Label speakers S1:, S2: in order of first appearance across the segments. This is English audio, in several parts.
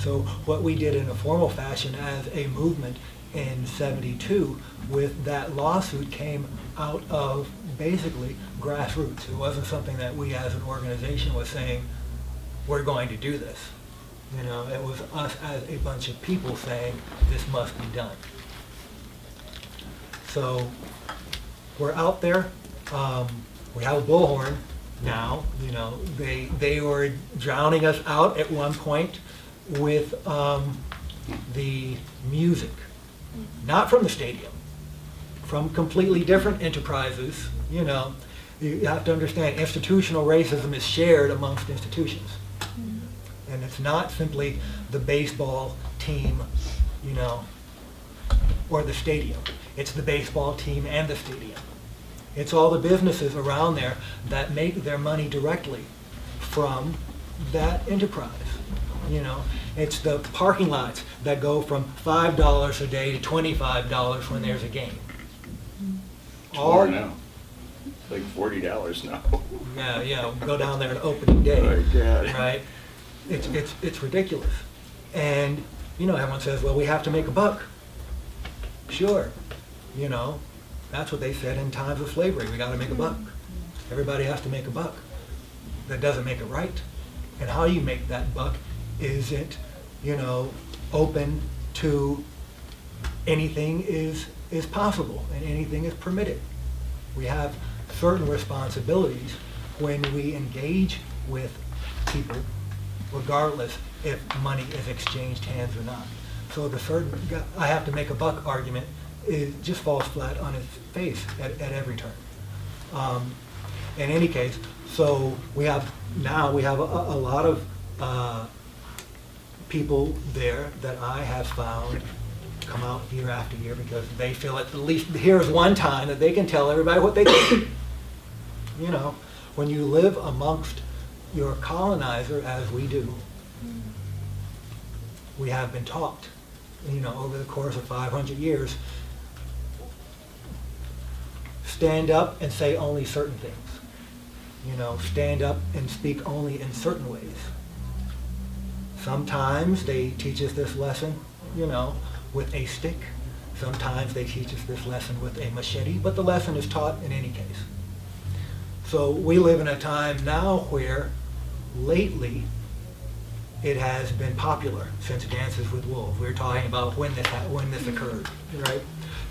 S1: So what we did in a formal fashion as a movement in '72 with that lawsuit came out of basically grassroots. It wasn't something that we as an organization was saying, we're going to do this. You know, it was us as a bunch of people saying, this must be done. So we're out there. We have a bullhorn now. You know, they were drowning us out at one point with the music, not from the stadium, from completely different enterprises. You know, you have to understand institutional racism is shared amongst institutions. And it's not simply the baseball team, you know, or the stadium. It's the baseball team and the stadium. It's all the businesses around there that make their money directly from that enterprise. You know, it's the parking lots that go from $5 a day to $25 when there's a game.
S2: More now. It's like $40 now.
S1: Yeah, go down there on opening day.
S2: Oh my God.
S1: Right? It's ridiculous. And, you know, everyone says, well, we have to make a buck. Sure. You know, that's what they said in times of slavery. We got to make a buck. Everybody has to make a buck. That doesn't make it right. And how you make that buck isn't, you know, open to anything is possible and anything is permitted. We have certain responsibilities when we engage with people, regardless if money is exchanged hands or not. So the certain I have to make a buck argument just falls flat on its face at every turn. In any case, so we have a lot of people there that I have found come out year after year because they feel at least here's one time that they can tell everybody what they think. You know, when you live amongst your colonizer, as we do, we have been taught, you know, over the course of 500 years, stand up and say only certain things. You know, stand up and speak only in certain ways. Sometimes they teach us this lesson, you know, with a stick. Sometimes they teach us this lesson with a machete, but the lesson is taught in any case. So we live in a time now where lately it has been popular since Dances with Wolves. We were talking about when this occurred, right?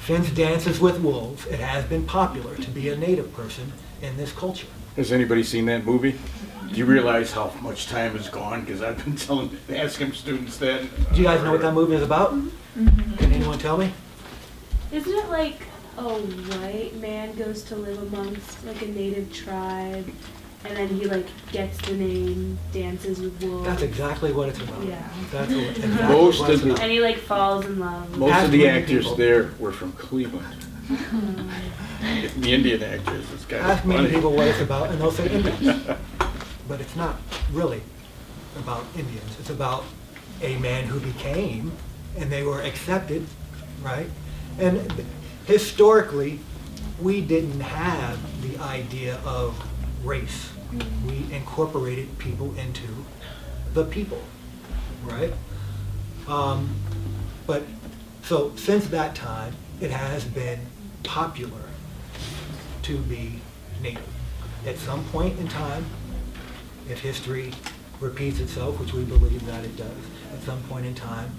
S1: Since Dances with Wolves, it has been popular to be a Native person in this culture.
S2: Has anybody seen that movie? Do you realize how much time has gone? Because I've been asking students that.
S1: Do you guys know what that movie is about?
S3: Mm-hmm.
S1: Can anyone tell me?
S3: Isn't it like a white man goes to live amongst like a native tribe, and then he like gets the name Dances with Wolves?
S1: That's exactly what it's about.
S3: Yeah.
S1: That's exactly
S2: Most
S1: what it's
S2: of the-
S1: about.
S3: And he like falls in love.
S2: Most of the
S1: Ask
S2: actors
S1: people.
S2: there were from Cleveland. The Indian actors, it's kind of
S1: Ask many
S2: funny.
S1: people what it's about, and they'll say Indians. But it's not really about Indians. It's about a man who became, and they were accepted, right? And historically, we didn't have the idea of race. We incorporated people into the people, right? But so since that time, it has been popular to be Native. At some point in time, if history repeats itself, which we believe that it does, at some point in time,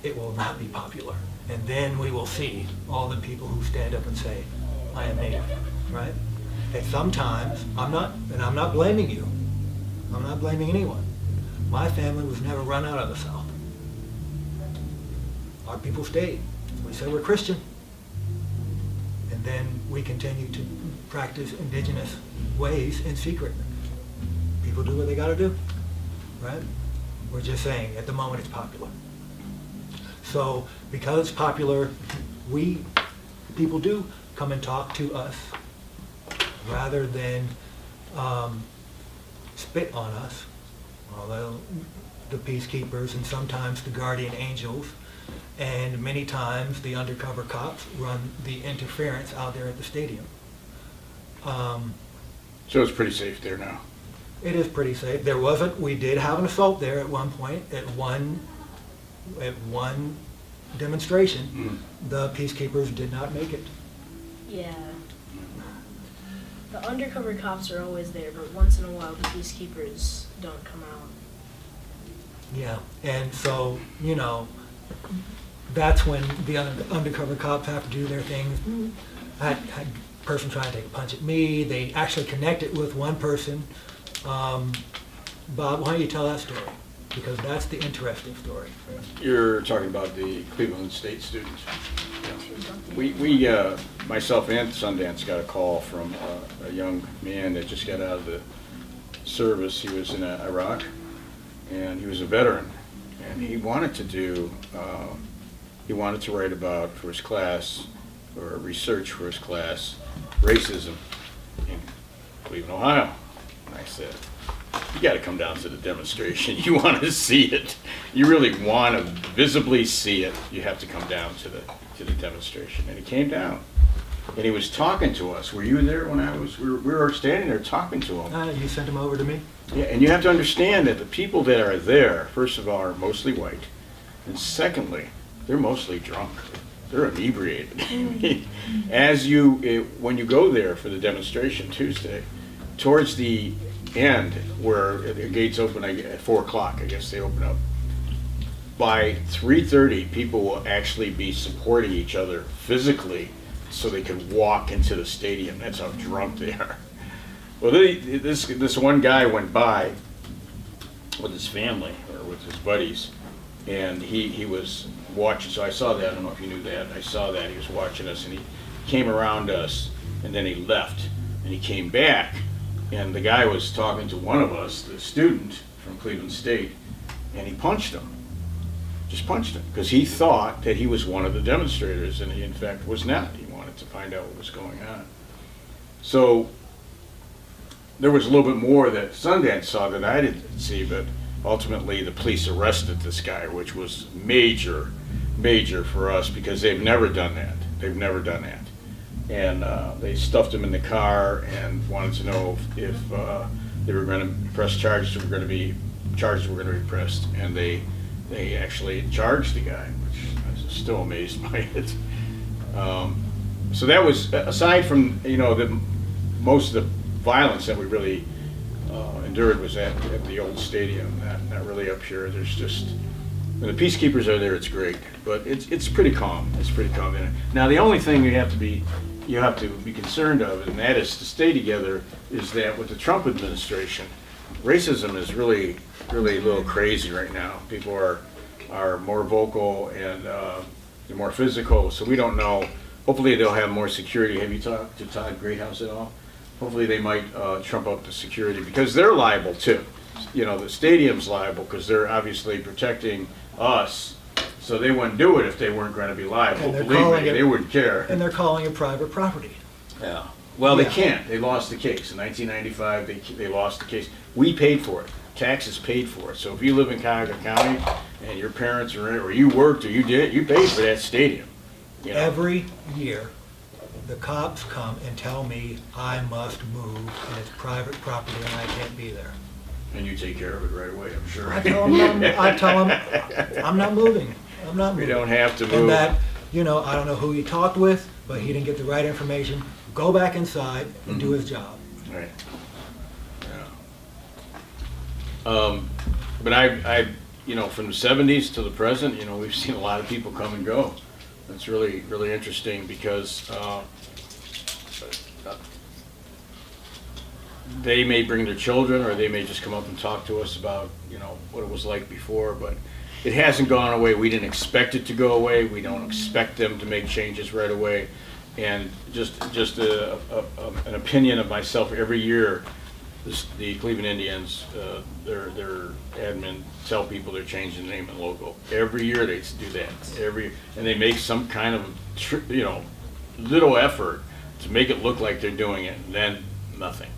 S1: it will not be popular. And then we will see all the people who stand up and say, I am Native, right? And sometimes, I'm not blaming you. I'm not blaming anyone. My family was never run out of the South. Our people stayed. We said we're Christian. And then we continue to practice indigenous ways in secret. People do what they gotta do, right? We're just saying, at the moment it's popular. So, because it's popular, people do come and talk to us rather than spit on us. Although the peacekeepers and sometimes the guardian angels and many times the undercover cops run the interference out there at the stadium.
S2: So it's pretty safe there now.
S1: It is pretty safe. We did have an assault there at one point, at one demonstration. The peacekeepers did not make it.
S4: Yeah. The undercover cops are always there, but once in a while the peacekeepers don't come out.
S1: Yeah, and so, that's when the undercover cops have to do their things. I had a person trying to take a punch at me. They actually connected with one person. Bob, why don't you tell that story? Because that's the interesting story.
S2: You're talking about the Cleveland State students. We myself and Sundance got a call from a young man that just got out of the service. He was in Iraq, and he was a veteran, and he wanted to write about for his class, or research for his class, racism in Cleveland, Ohio. And I said, you got to come down to the demonstration. You want to see it. You really want to visibly see it. You have to come down to the demonstration. And he came down, and he was talking to us. Were you there when we were standing there talking to him?
S1: You sent him over to me?
S2: Yeah, and you have to understand that the people that are there, first of all, are mostly white, and secondly, they're mostly drunk. They're inebriated. When you go there for the demonstration Tuesday, towards the end, where the gates open at 4 o'clock, I guess they open up, by 3:30, people will actually be supporting each other physically so they can walk into the stadium. That's how drunk they are. Well, this one guy went by with his family, or with his buddies, and he was watching. So I saw that. I don't know if you knew that. I saw that. He was watching us, and he came around us, and then he left, and he came back, and the guy was talking to one of us, the student from Cleveland State, and he punched him. Just punched him, because he thought that he was one of the demonstrators, and he in fact was not. He wanted to find out what was going on. So there was a little bit more that Sundance saw that I didn't see, but ultimately the police arrested this guy, which was major for us, because they've never done that. They've never done that. And they stuffed him in the car and wanted to know if they were going to press charges, were going to be pressed, and they actually charged the guy, which I was still amazed by it. So that was, aside from most of the violence that we really endured was at the old stadium, not really up here. There's just, when the peacekeepers are there, it's great, but it's pretty calm. It's pretty calm. Now the only thing you have to be concerned of, and that is to stay together, is that with the Trump administration, racism is really a little crazy right now. People are more vocal, and they're more physical, so we don't know. Hopefully they'll have more security. Have you talked to Todd Greathouse at all? Hopefully they might trump up the security, because they're liable too. The stadium's liable because they're obviously protecting us, so they wouldn't do it if they weren't going to be liable.
S1: And
S2: Believe me, they wouldn't care.
S1: And they're calling it private property.
S2: Yeah. Well, they
S1: Yeah.
S2: can't. They lost the case. In 1995, they lost the case. We paid for it. Taxes paid for it. So if you live in Cuyahoga County and your parents are in it, or you worked, or you paid for that stadium.
S1: Every year, the cops come and tell me I must move, and it's private property and I can't be there.
S2: And you take care of it right away, I'm sure.
S1: I tell them I'm not moving. I'm not
S2: We
S1: moving.
S2: don't have to
S1: And
S2: move.
S1: that, I don't know who he talked with, but he didn't get the right information. Go back inside and do his job.
S2: Right. Yeah. But I from the 70s to the present, we've seen a lot of people come and go. It's really, really interesting, because they may bring their children, or they may just come up and talk to us about, what it was like before, but it hasn't gone away. We didn't expect it to go away. We don't expect them to make changes right away. And just an opinion of myself, every year, the Cleveland Indians, their admin tell people they're changing the name and logo. Every year they do that. And they make some kind of, little effort to make it look like they're doing it, and then nothing.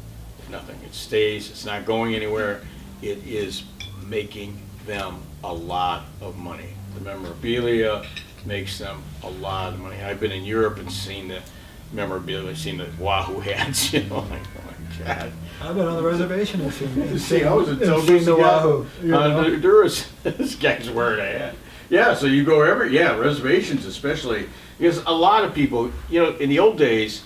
S2: It stays. It's not going anywhere. It is making them a lot of money. The memorabilia makes them a lot of money. I've been in Europe and seen memorabilia, seen the Wahoo hats, like, oh my God.
S1: I've been on the reservation and seen,
S2: See, I was in
S1: and seen the Wahoo. You know?
S2: There was, this guy's wearing a hat. Yeah, so you go reservations especially, because a lot of people, in the old days,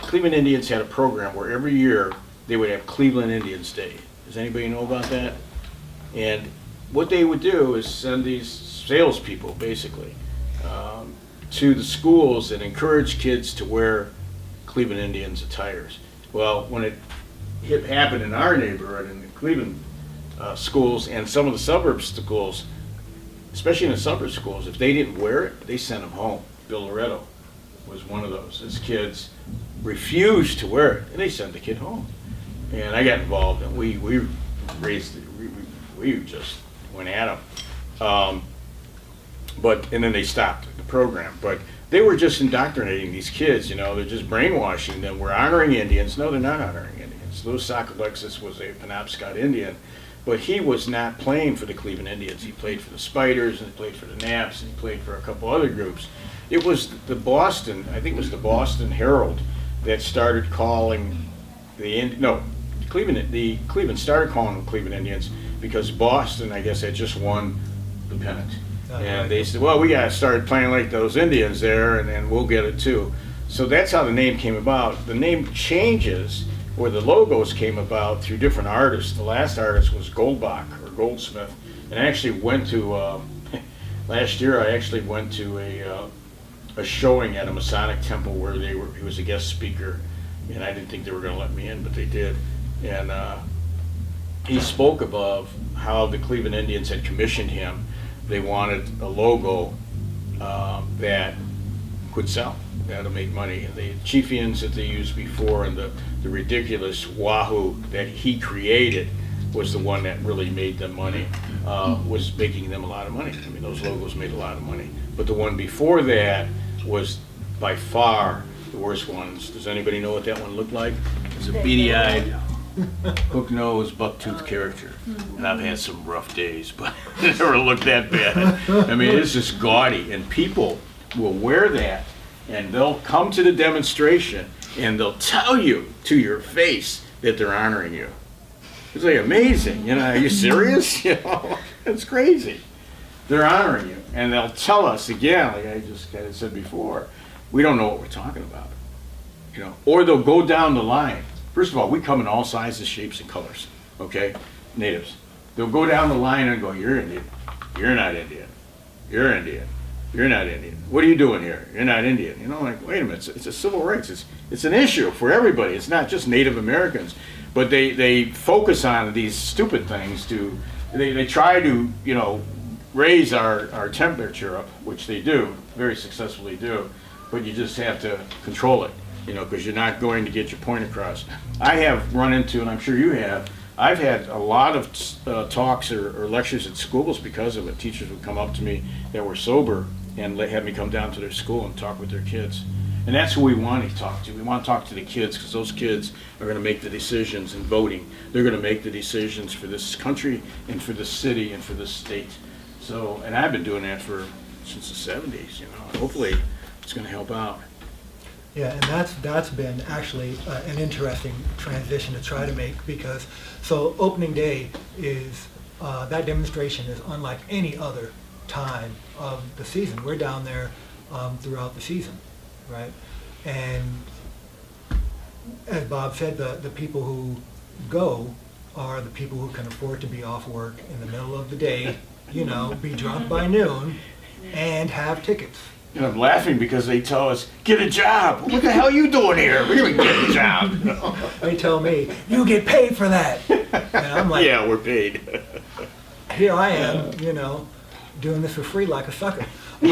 S2: Cleveland Indians had a program where every year they would have Cleveland Indians Day. Does anybody know about that? And what they would do is send these salespeople, basically, to the schools and encourage kids to wear Cleveland Indians attires. Well, when it happened in our neighborhood, in the Cleveland schools and some of the suburb schools, especially in the suburb schools, if they didn't wear it, they sent them home. Bill Loretto was one of those. His kids refused to wear it, and they sent the kid home. And I got involved, and we raised it. We just went at them. And then they stopped the program. But they were just indoctrinating these kids, they're just brainwashing them. We're honoring Indians. No, they're not honoring Indians. Louis Sockalexis was a Penobscot Indian, but he was not playing for the Cleveland Indians. He played for the Spiders, and he played for the Naps, and he played for a couple other groups. It was the Boston Herald that started calling Cleveland started calling them Cleveland Indians because Boston, I guess, had just won the pennant. And they said, well, we got to start playing like those Indians there, and then we'll get it too. So that's how the name came about. The name changes, or the logos came about through different artists. The last artist was Goldbach, or Goldsmith. And I actually went to, last year I actually went to a showing at a Masonic temple where he was a guest speaker, and I didn't think they were going to let me in, but they did. And he spoke above how the Cleveland Indians had commissioned him. They wanted a logo that could sell, that'll make money. And the Chiefians that they used before, and the ridiculous Wahoo that he created was the one that really made them money, was making them a lot of money. I mean, those logos made a lot of money. But the one before that was by far the worst ones. Does anybody know what that one looked like? It was a beady-eyed, hook-nosed, buck-toothed character. And I've had some rough days, but it never looked that bad. I mean, it's just gaudy, and people will wear that, and they'll come to the demonstration, and they'll tell you to your face that they're honoring you. It's like amazing, are you serious? It's crazy. They're honoring you, and they'll tell us again, like I just kind of said before, we don't know what we're talking about, or they'll go down the line. First of all, we come in all sizes, shapes, and colors, okay? Natives. They'll go down the line and go, you're Indian. You're not Indian. You're Indian. You're not Indian. What are you doing here? You're not Indian. Like, wait a minute, it's a civil rights. It's an issue for everybody. It's not just Native Americans. But they focus on these stupid things they try to, raise our temperature up, which they do, very successfully do. But you just have to control it, because you're not going to get your point across. I have run into, and I'm sure you have, I've had a lot of talks or lectures at schools because of it. Teachers would come up to me that were sober and have me come down to their school and talk with their kids. And that's who we want to talk to. We want to talk to the kids because those kids are going to make the decisions in voting. They're going to make the decisions for this country and for this city and for this state. So, and I've been doing that since the 70s, Hopefully it's going to help out.
S1: Yeah, and that's been actually an interesting transition to try to make, because so opening day is that demonstration is unlike any other time of the season. We're down there throughout the season, right? And as Bob said, the people who go are the people who can afford to be off work in the middle of the day, be drunk by noon and have tickets.
S2: And I'm laughing because they tell us, get a job. What the hell are you doing here? What do you mean, get a job?
S1: They tell me, you get paid for that. And I'm like,
S2: yeah, we're paid.
S1: Here I am, doing this for free like a sucker. In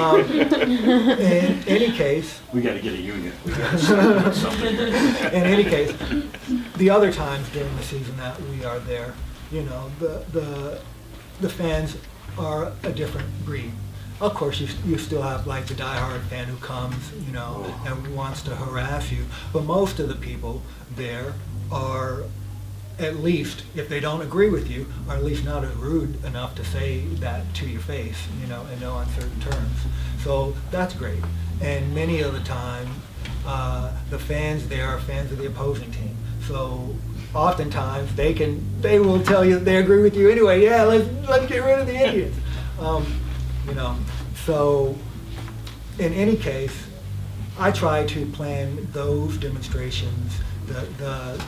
S1: any case...
S2: We got to get a union. We got to start something.
S1: In any case, the other times during the season that we are there, the fans are a different breed. Of course, you still have like the diehard fan who comes, and wants to harass you. But most of the people there are, at least, if they don't agree with you, are at least not rude enough to say that to your face, in no uncertain terms. So that's great. And many of the time, the fans there are fans of the opposing team. So oftentimes they will tell you they agree with you anyway. Yeah, let's get rid of the Indians. You know, so in any case, I try to plan those demonstrations. The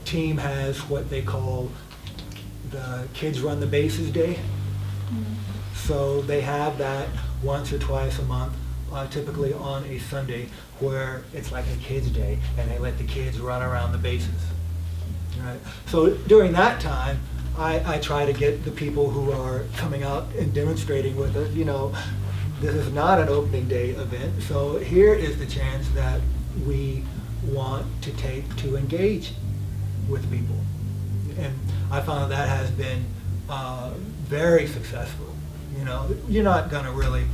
S1: team has what they call the Kids Run the Bases Day. So they have that once or twice a month, typically on a Sunday, where it's like a kids' day, and they let the kids run around the bases. Right? So during that time, I try to get the people who are coming out and demonstrating with us, you know, this is not an opening day event, so here is the chance that we want to take to engage with people. And I found that has been very successful. You know, you're not going to really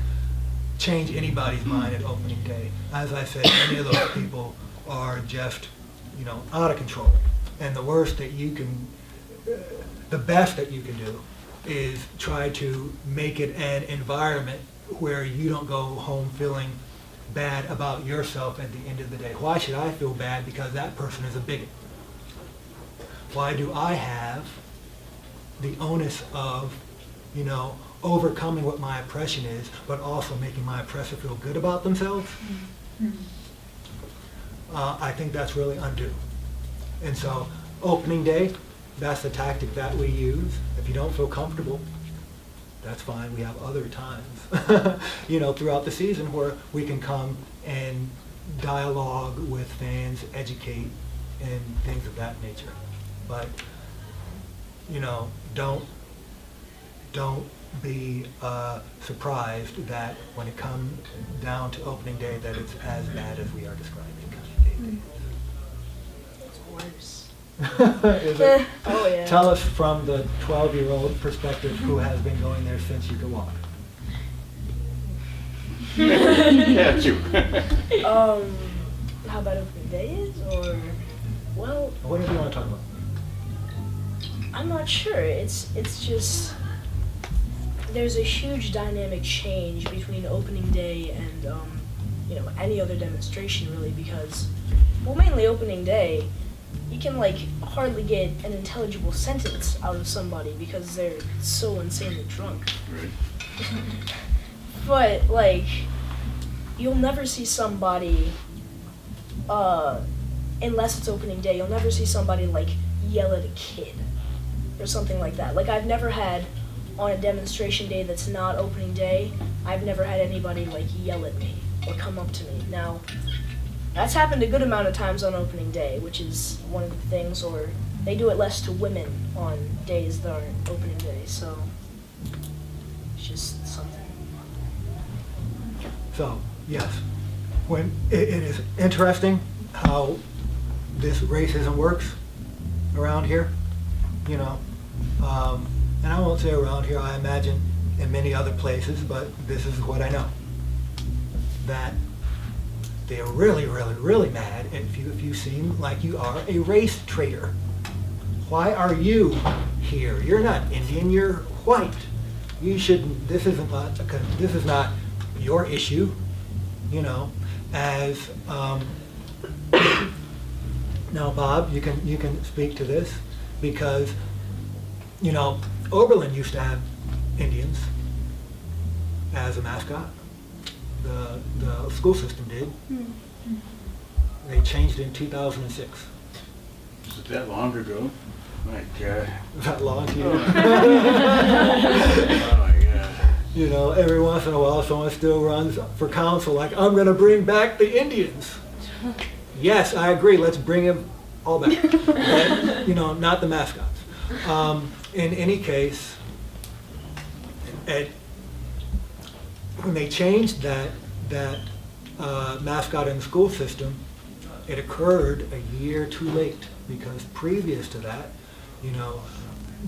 S1: change anybody's mind at opening day. As I said, many of those people are just, you know, out of control. And the worst that you can, the best that you can do is try to make it an environment where you don't go home feeling bad about yourself at the end of the day. Why should I feel bad because that person is a bigot? Why do I have the onus of, you know, overcoming what my oppression is, but also making my oppressor feel good about themselves? I think that's really undue. And so opening day, that's the tactic that we use. If you don't feel comfortable, that's fine. We have other times, you know, throughout the season where we can come and dialogue with fans, educate, and things of that nature. But, you know, don't be surprised that when it comes down to opening day that it's as bad as we are describing.
S4: It's worse.
S1: Is it?
S4: Oh yeah.
S1: Tell us from the 12-year-old perspective who has been going there since you could walk.
S2: Yeah, too.
S4: How about opening day is, or, well,
S1: Whatever you want to talk about.
S4: I'm not sure. It's just there's a huge dynamic change between opening day and you know, any other demonstration really, because, well, mainly opening day, you can like hardly get an intelligible sentence out of somebody because they're so insanely drunk.
S2: Right.
S4: But like, you'll never see somebody, unless it's opening day, you'll never see somebody like yell at a kid or something like that. Like, I've never had, on a demonstration day that's not opening day, I've never had anybody like yell at me or come up to me. Now, that's happened a good amount of times on opening day, which is one of the things, or they do it less to women on days that aren't opening day, so it's just something.
S1: So, yes, when it is interesting how this racism works around here, you know, and I won't say around here, I imagine in many other places, but this is what I know, that they are really, really, really mad if you seem like you are a race traitor. Why are you here? You're not Indian, you're white. You shouldn't, this is not your issue, you know, as, now Bob, you can speak to this, because, you know, Oberlin used to have Indians as a mascot. The school system did. They changed it in 2006.
S2: Is it that long ago? My God.
S1: That long to you?
S2: Oh my God.
S1: You know, every once in a while someone still runs for council like, I'm going to bring back the Indians. Yes, I agree, let's bring them all back. But, you know, not the mascots. In any case, when they changed that mascot in the school system, it occurred a year too late, because previous to that, you know,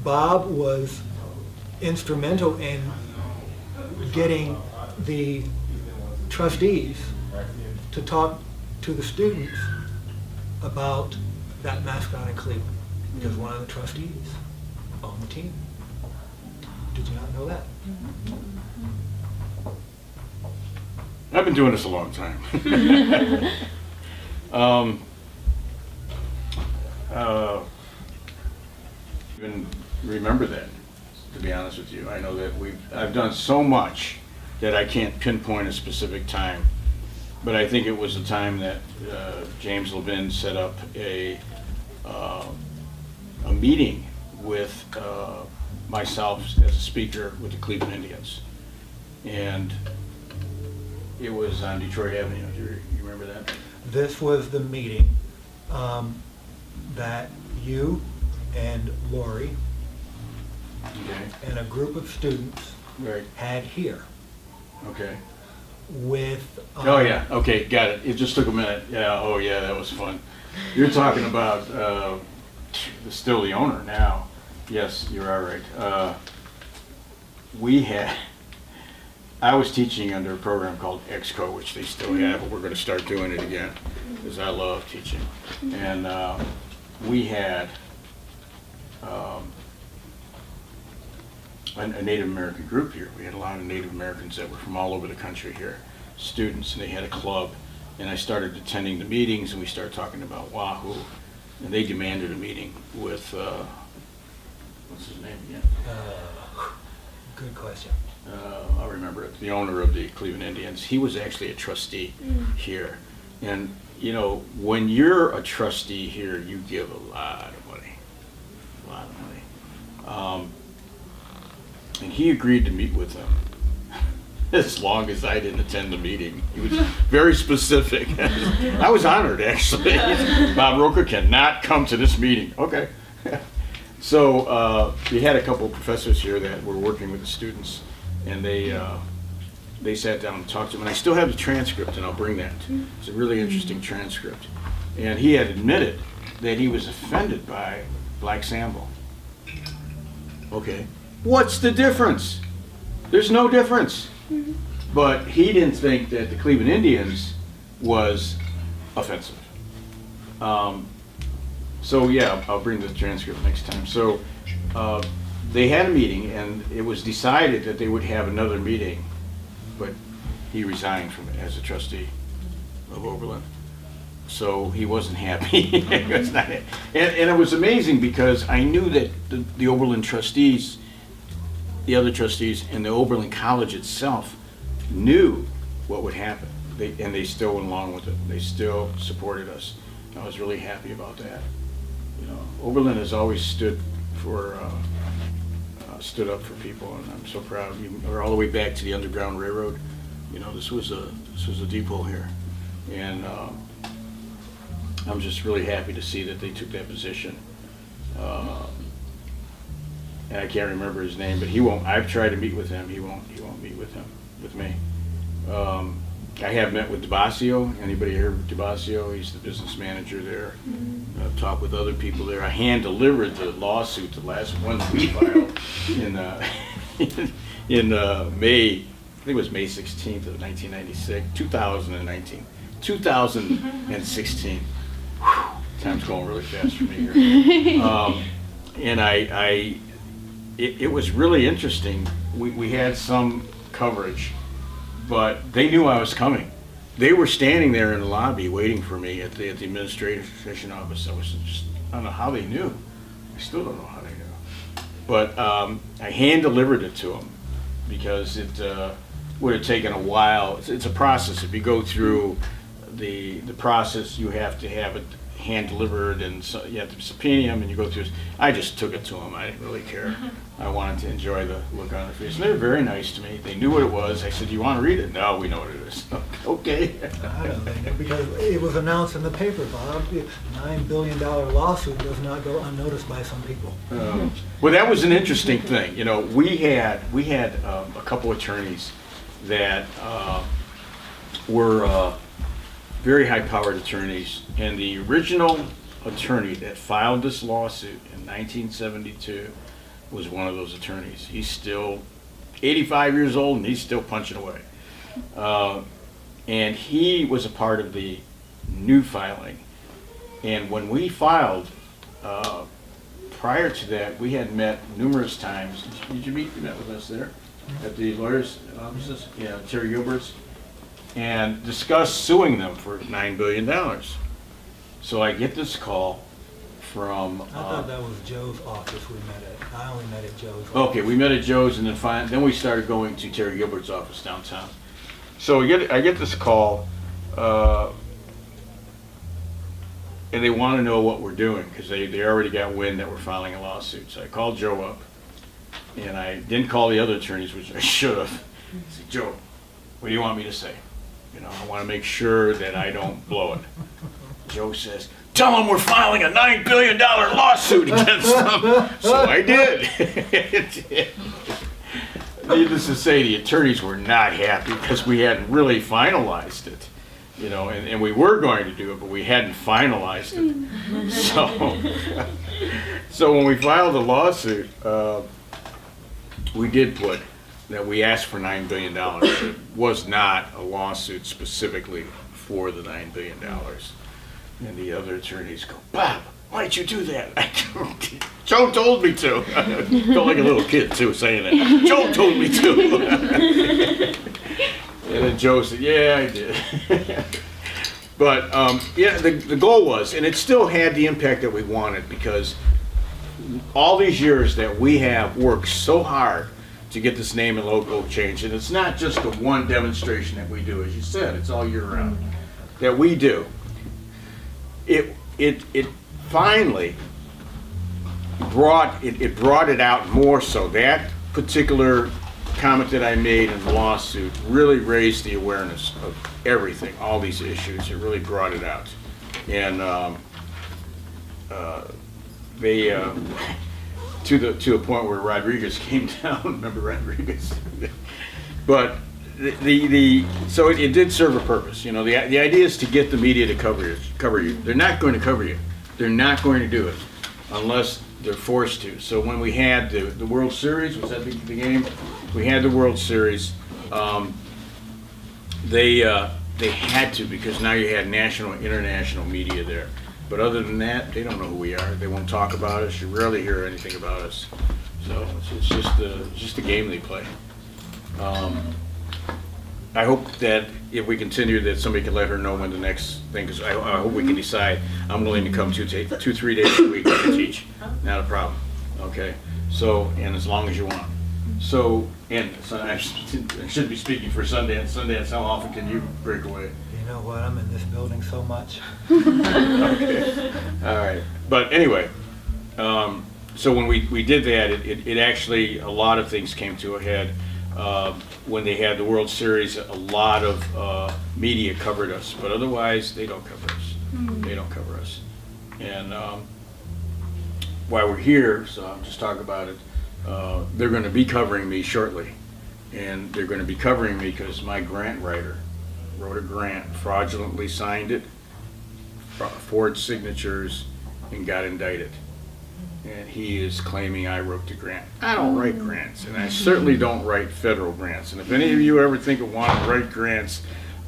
S1: Bob was instrumental in getting the trustees to talk to the students about that mascot in Cleveland, because one of the trustees owned the team. Did you not know that?
S2: I've been doing this a long time. Even remember that, to be honest with you. I know that I've done so much that I can't pinpoint a specific time. But I think it was the time that James Levin set up a meeting with myself as a speaker with the Cleveland Indians. And it was on Detroit Avenue. Do you remember that?
S1: This was the meeting that you and Lori
S2: Okay.
S1: and a group of students
S2: Right.
S1: had here
S2: Okay.
S1: with.
S2: Oh, yeah. Okay, got it. It just took a minute. Yeah. Oh, yeah, that was fun. You're talking about still the owner now. Yes, you're all right. I was teaching under a program called EXCO, which they still have, but we're going to start doing it again because I love teaching. And we had a Native American group here. We had a lot of Native Americans that were from all over the country here, students, and they had a club. And I started attending the meetings, and we started talking about Wahoo. And they demanded a meeting with, what's his name again?
S1: Good question.
S2: I'll remember it, the owner of the Cleveland Indians. He was actually a trustee here. And, you know, when you're a trustee here, you give a lot of money. A lot of money. And he agreed to meet with them as long as I didn't attend the meeting. He was very specific. I was honored, actually. Bob Roker cannot come to this meeting. Okay. So we had a couple of professors here that were working with the students, and they sat down and talked to them. And I still have the transcript, and I'll bring that. It's a really interesting transcript. And he had admitted that he was offended by Black Sambo. Okay. What's the difference? There's no difference. But he didn't think that the Cleveland Indians was offensive. So yeah, I'll bring the transcript next time. So they had a meeting, and it was decided that they would have another meeting, but he resigned from it as a trustee of Oberlin. So he wasn't happy. He was not happy. And it was amazing because I knew that the Oberlin trustees, the other trustees, and the Oberlin College itself knew what would happen. And they still went along with it. They still supported us. I was really happy about that. You know, Oberlin has always stood up for people, and I'm so proud. We're all the way back to the Underground Railroad. You know, this was a depot here, and I'm just really happy to see that they took that position. And I can't remember his name, but he won't. I've tried to meet with him. He won't meet with me. I have met with DeBasio. Anybody heard of DeBasio? He's the business manager there. I've talked with other people there. I hand-delivered the lawsuit, the last one we filed in May. I think it was May 16th of 1996, 2016. Whew, time's going really fast for me here. And it was really interesting. We had some coverage, but they knew I was coming. They were standing there in the lobby waiting for me at the administration office. I don't know how they knew. I still don't know how they knew. But I hand-delivered it to them because it would have taken a while. It's a process. If you go through the process, you have to have it hand-delivered, and so you have to subpoena them, and you go through. I just took it to them. I didn't really care. I wanted to enjoy the look on their face. And they were very nice to me. They knew what it was. I said, "Do you want to read it?" "No, we know what it is." Okay.
S1: I don't think, because it was announced in the paper, Bob. $9 billion lawsuit does not go unnoticed by some people.
S2: Well, that was an interesting thing. You know, we had a couple attorneys that were very high-powered attorneys, and the original attorney that filed this lawsuit in 1972 was one of those attorneys. He's still 85 years old, and he's still punching away. And he was a part of the new filing. And when we filed, prior to that, we had met numerous times. Did you met with us there at the lawyers' offices? Yeah, Terry Gilbert's. and discuss suing them for $9 billion. So I get this call from.
S1: I thought that was Joe's office we met at. I only met at Joe's office.
S2: Okay, we met at Joe's, and then we started going to Terry Gilbert's office downtown. So I get this call, and they want to know what we're doing, because they already got wind that we're filing a lawsuit. So I called Joe up, and I didn't call the other attorneys, which I should have. I said, Joe, what do you want me to say? I want to make sure that I don't blow it. Joe says, tell them we're filing a $9 billion lawsuit against them. So I did. Needless to say, the attorneys were not happy because we hadn't really finalized it. And we were going to do it, but we hadn't finalized it. So when we filed the lawsuit, we did put that we asked for $9 billion. It was not a lawsuit specifically for the $9 billion. And the other attorneys go, Bob, why did you do that? Joe told me to. I felt like a little kid, too, saying that. Joe told me to. And then Joe said, yeah, I did. But, the goal was, and it still had the impact that we wanted, because all these years that we have worked so hard to get this name and logo changed, and it's not just the one demonstration that we do, as you said, it's all year round, that we do. It finally brought it out more so. That particular comment that I made in the lawsuit really raised the awareness of everything, all these issues. It really brought it out. And they to a point where Rodriguez came down. Remember Rodriguez? But so it did serve a purpose. The idea is to get the media to cover you. They're not going to cover you. They're not going to do it unless they're forced to. So when we had the World Series, was that the game? We had the World Series. They had to, because now you had national and international media there. But other than that, they don't know who we are. They won't talk about us. You rarely hear anything about us. So it's just a game they play. I hope that if we continue, that somebody can let her know when the next thing, because I hope we can decide. I'm willing to come 3 days a week to teach. Not a problem. Okay. So, and as long as you want. So, and so I should be speaking for Sundance. Sundance, how often can you break away?
S1: You know what? I'm in this building so much.
S2: Okay. All right. But anyway, so when we did that, it actually, a lot of things came to a head. When they had the World Series, a lot of media covered us, but otherwise they don't cover us. They don't cover us. And while we're here, so I'm just talking about it, they're going to be covering me shortly. And they're going to be covering me because my grant writer wrote a grant, fraudulently signed it, forged signatures, and got indicted. And he is claiming I wrote the grant. I don't write grants, and I certainly don't write federal grants. And if any of you ever think of wanting to write grants,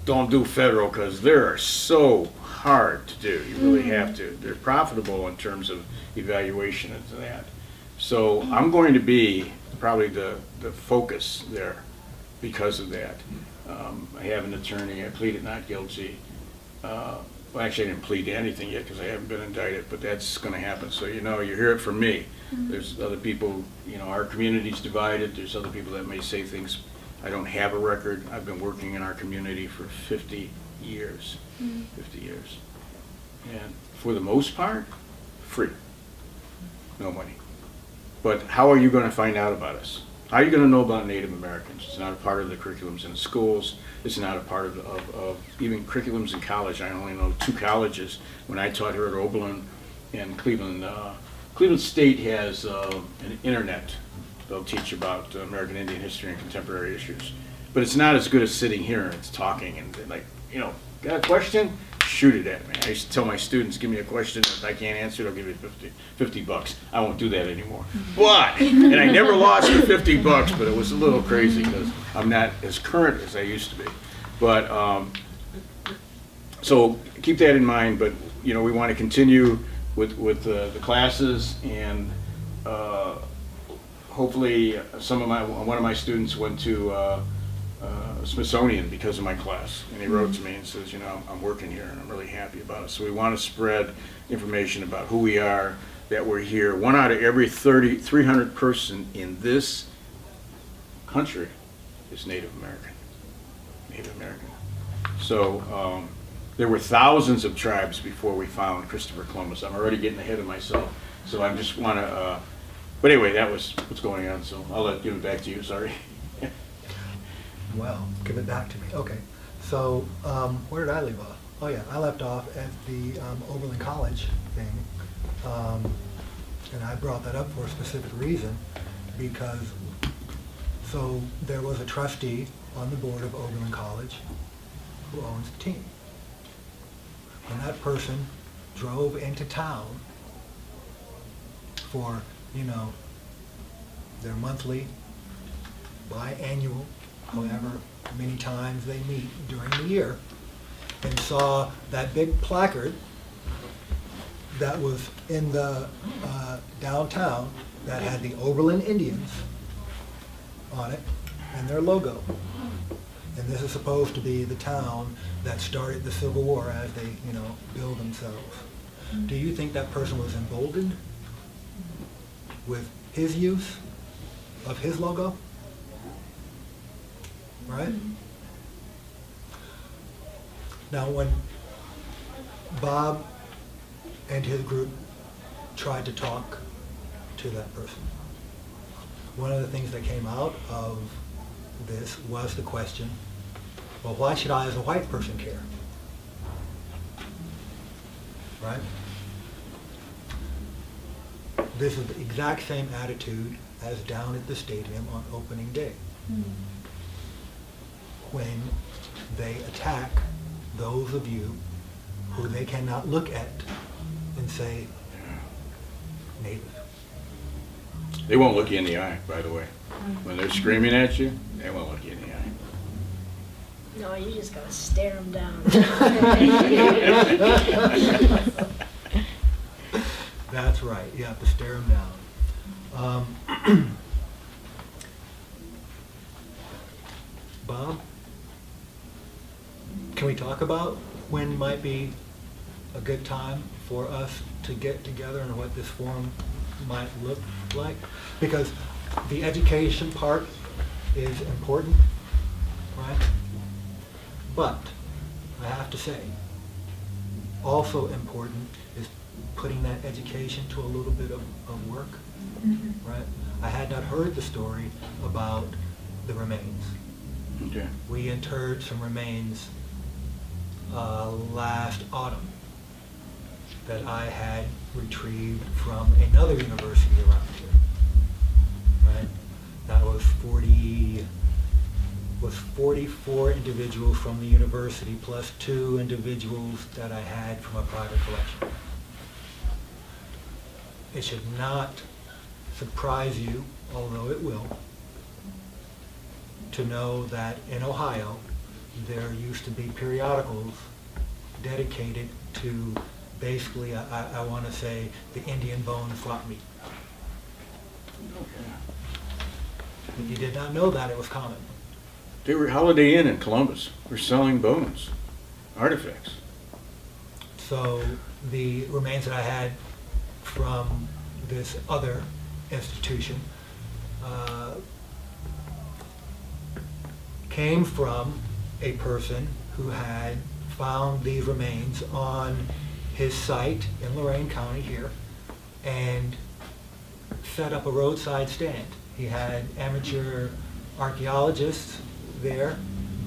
S2: don't do federal, because they are so hard to do. You really have to. They're profitable in terms of evaluation and that. So I'm going to be probably the focus there because of that. I have an attorney. I pleaded not guilty. Well, actually, I didn't plead to anything yet because I haven't been indicted, but that's going to happen. So, you hear it from me. There's other people, our community's divided. There's other people that may say things. I don't have a record. I've been working in our community for 50 years. 50 years. And for the most part, free. No money. But how are you going to find out about us? How are you going to know about Native Americans? It's not a part of the curriculums in the schools. It's not a part of even curriculums in college. I only know 2 colleges. When I taught here at Oberlin and Cleveland, Cleveland State has an internet. They'll teach about American Indian history and contemporary issues. But it's not as good as sitting here and it's talking and got a question? Shoot it at me. I used to tell my students, give me a question. If I can't answer it, I'll give you $50. I won't do that anymore. But, and I never lost the $50, but it was a little crazy because I'm not as current as I used to be. But, so keep that in mind. But, we want to continue with the classes, and hopefully one of my students went to Smithsonian because of my class. And he wrote to me and says, you know, I'm working here and I'm really happy about it. So we want to spread information about who we are, that we're here. 1 out of every 300 person in this country is Native American. Native American. So there were thousands of tribes before we found Christopher Columbus. I'm already getting ahead of myself. So I just want to, but anyway, that was what's going on. So I'll give it back to you, sorry.
S1: Well, give it back to me. Okay. So, where did I leave off? Oh yeah, I left off at the Oberlin College thing. And I brought that up for a specific reason because, so there was a trustee on the board of Oberlin College who owns the team. And that person drove into town for, you know, their monthly, biannual, however many times they meet during the year, and saw that big placard that was in the downtown that had the Oberlin Indians on it and their logo. And this is supposed to be the town that started the Civil War as they, you know, build themselves. Do you think that person was emboldened with his use of his logo? Right? Now, when Bob and his group tried to talk to that person, one of the things that came out of this was the question, well, why should I as a white person care? Right? This is the exact same attitude as down at the stadium on opening day. When they attack those of you who they cannot look at and say, Native.
S2: They won't look you in the eye, by the way. When they're screaming at you, they won't look you in the eye.
S4: No, you just gotta stare them down.
S1: That's right. You have to stare them down. Bob, can we talk about when might be a good time for us to get together and what this forum might look like? Because the education part is important, right? But I have to say, also important is putting that education to a little bit of work, right? I had not heard the story about the remains.
S2: Okay.
S1: We interred some remains last autumn that I had retrieved from another university around here. Right? That was 44 individuals from the university plus 2 individuals that I had from a private collection. It should not surprise you, although it will, to know that in Ohio, there used to be periodicals dedicated to basically, I want to say, the Indian bone swap meet. If you did not know that, it was common.
S2: They were Holiday Inn in Columbus. We're selling bones, artifacts.
S1: So the remains that I had from this other institution came from a person who had found these remains on his site in Lorain County here and set up a roadside stand. He had amateur archaeologists there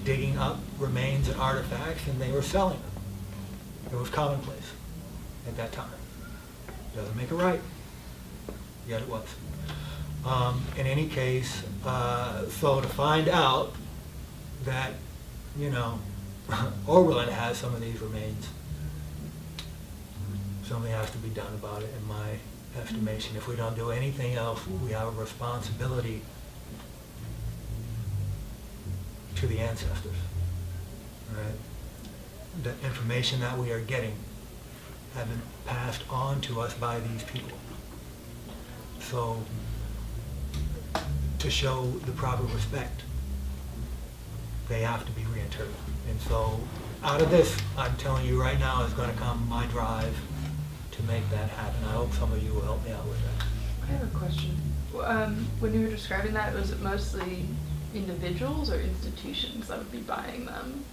S1: digging up remains and artifacts, and they were selling them. It was commonplace at that time. Doesn't make it right, yet it was. In any case, so to find out that, you know, Oberlin has some of these remains, something has to be done about it, in my estimation. If we don't do anything else, we have a responsibility to the ancestors, right? The information that we are getting have been passed on to us by these people. So, to show the proper respect they have to be reinterred. And so out of this, I'm telling you right now, is going to come my drive to make that happen. I hope some of you will help me out with that.
S5: I have a question. When you were describing that, was it mostly individuals or institutions that would be buying them?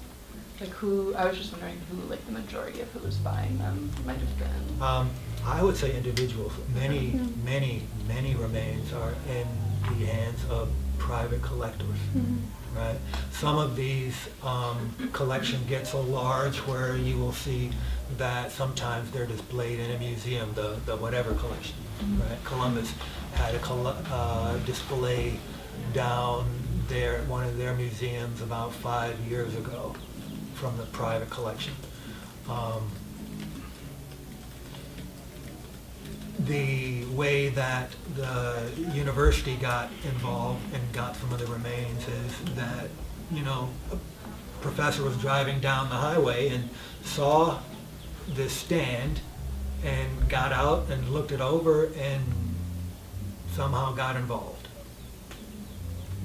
S5: Like who, I was just wondering who, like the majority of who was buying them might have been.
S1: I would say individuals. Many remains are in the hands of private collectors, right? Some of these collection get so large where you will see that sometimes they're displayed in a museum, the whatever collection, right? Columbus had a display down there at one of their museums about 5 years ago from the private collection. The way that the university got involved and got some of the remains is that, a professor was driving down the highway and saw this stand and got out and looked it over and somehow got involved.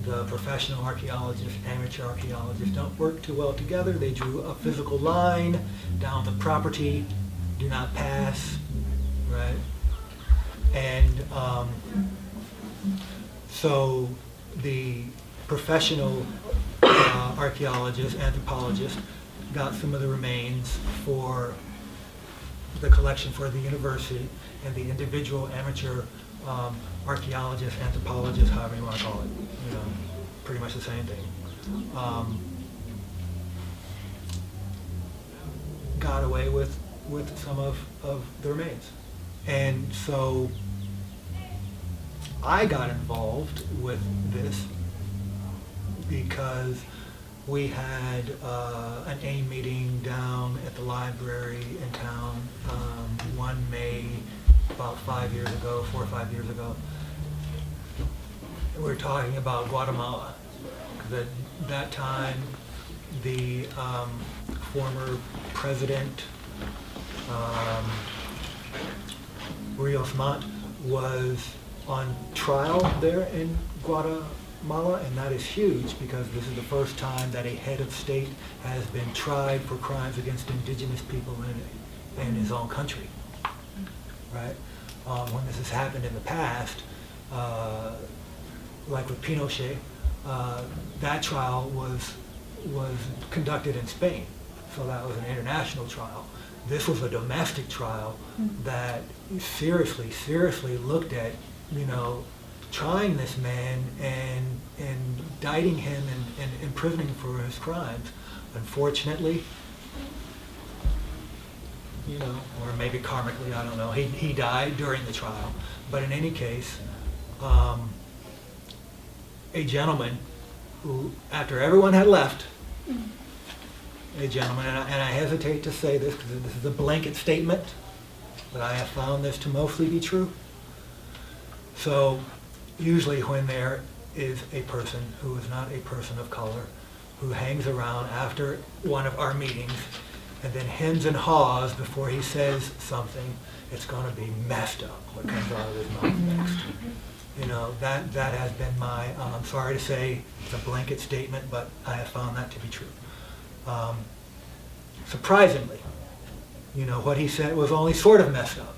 S1: The professional archaeologists, amateur archaeologists don't work too well together. They drew a physical line down the property, do not pass, right? And so the professional archaeologists, anthropologists, got some of the remains for the collection for the university, and the individual amateur archaeologists, anthropologists, however you want to call it, pretty much the same thing, got away with some of the remains. And so I got involved with this because we had an AIM meeting down at the library in town one May about 5 years ago, 4 or 5 years ago. We were talking about Guatemala. Because at that time, the former president, Rios Montt, was on trial there in Guatemala, and that is huge because this is the first time that a head of state has been tried for crimes against indigenous people in his own country, right? When this has happened in the past, like with Pinochet, that trial was conducted in Spain, so that was an international trial. This was a domestic trial that seriously looked at, trying this man and indicting him and imprisoning him for his crimes. Unfortunately, or maybe karmically, I don't know, he died during the trial. But in any case, a gentleman who, after everyone had left, a gentleman, and I hesitate to say this because this is a blanket statement, but I have found this to mostly be true. So usually when there is a person who is not a person of color who hangs around after one of our meetings and then hems and haws before he says something, it's going to be messed up what comes out of his mouth next. That has been my, I'm sorry to say, it's a blanket statement, but I have found that to be true. Surprisingly, what he said was only sort of messed up.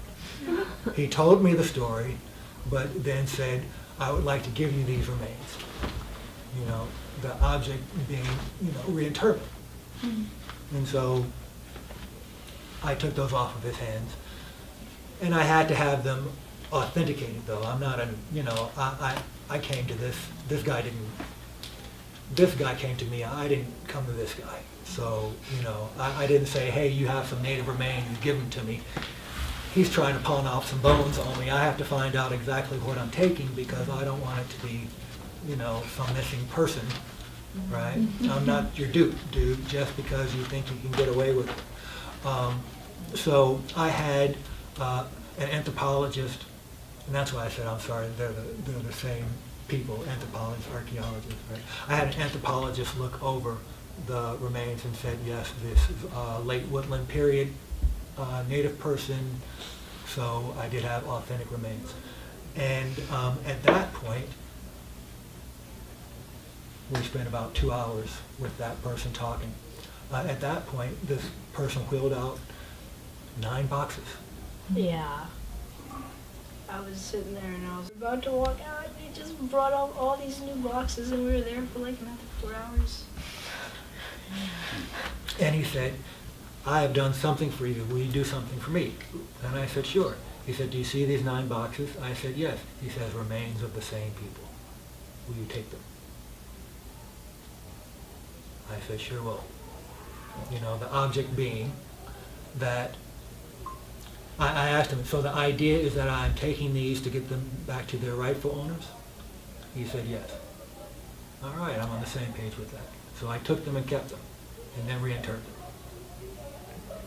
S1: He told me the story, but then said, I would like to give you these remains. The object being, reinterment. And so I took those off of his hands, and I had to have them authenticated though. I'm not I came to this guy came to me, I didn't come to this guy. So, I didn't say, hey, you have some native remains, give them to me. He's trying to pawn off some bones on me. I have to find out exactly what I'm taking because I don't want it to be, some missing person, right? I'm not your dupe, dude, just because you think you can get away with it. So I had an anthropologist, and that's why I said I'm sorry, they're the same people, anthropologists, archaeologists, right? I had an anthropologist look over the remains and said, yes, this is late woodland period, native person, so I did have authentic remains. And at that point, we spent about 2 hours with that person talking. At that point, this person wheeled out 9 boxes.
S4: Yeah. I was sitting there and I was about to walk out and they just brought out all these new boxes and we were there for like another 4 hours.
S1: And he said, I have done something for you. Will you do something for me? And I said, sure. He said, do you see these 9 boxes? I said, yes. He says, remains of the same people. Will you take them? I said, sure will. You know, the object being that I asked him, so the idea is that I'm taking these to get them back to their rightful owners? He said, yes. All right, I'm on the same page with that. So I took them and kept them, and then reinterred them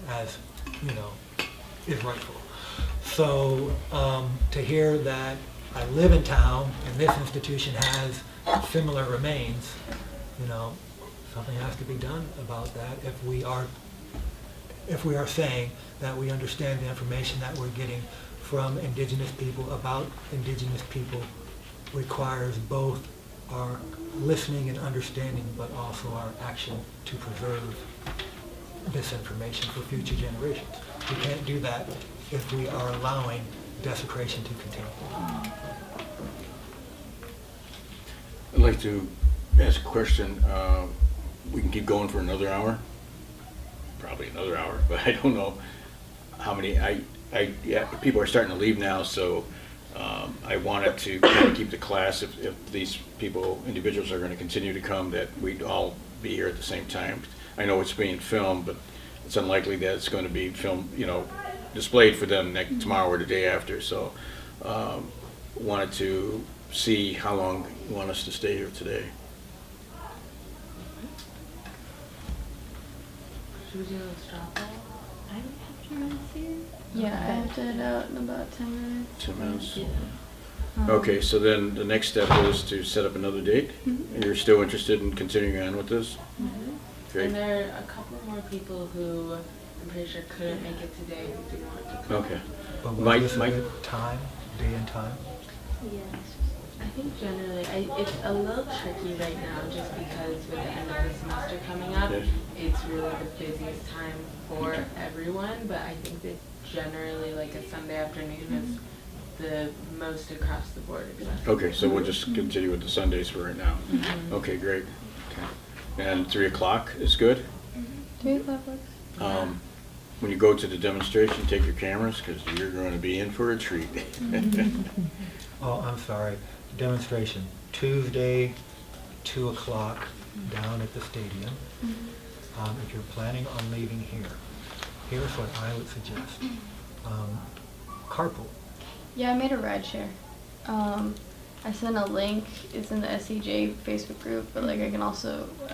S1: as, you know, is rightful. So to hear that I live in town and this institution has similar remains, you know, something has to be done about that if we are saying that we understand the information that we're getting from indigenous people about indigenous people requires both our listening and understanding, but also our action to preserve this information for future generations. We can't do that if we are allowing desecration to continue.
S2: I'd like to ask a question. We can keep going for another hour, probably another hour, but I don't know how many. Yeah, people are starting to leave now, so I wanted to kind of keep the class. If these individuals are going to continue to come, that we'd all be here at the same time. I know it's being filmed, but it's unlikely that it's going to be filmed, you know, displayed for them tomorrow or the day after. So, wanted to see how long you want us to stay here today.
S3: Should we do a straw poll? I don't have to run here.
S6: Yeah, I have to head out in about 10 minutes.
S2: 10 minutes.
S3: Yeah.
S2: Okay, so then the next step is to set up another date?
S6: Mhm.
S2: And you're still interested in continuing on with this? Okay.
S7: And there are a couple more people who I'm pretty sure couldn't make it today who do want to come.
S2: Okay.
S1: But
S2: Mike-
S1: was this a
S2: Mike-
S1: good time, day and time?
S3: Yes.
S7: I think generally, it's a little tricky right now just because with the end of the semester coming up,
S2: Yes.
S7: it's really the busiest time for everyone, but I think that generally like a Sunday afternoon is the most across the board accessible.
S2: Okay, so we'll just continue with the Sundays for right now. Okay, great. Okay. And 3 o'clock is good?
S6: 3 o'clock works.
S2: When you go to the demonstration, take your cameras because you're going to be in for a treat.
S1: Oh, I'm sorry. Demonstration, Tuesday, 2 o'clock, down at the stadium. If you're planning on leaving here, here's what I would suggest. Carpool.
S6: Yeah, I made a ride share. I sent a link. It's in the SEJ Facebook group, but like I can also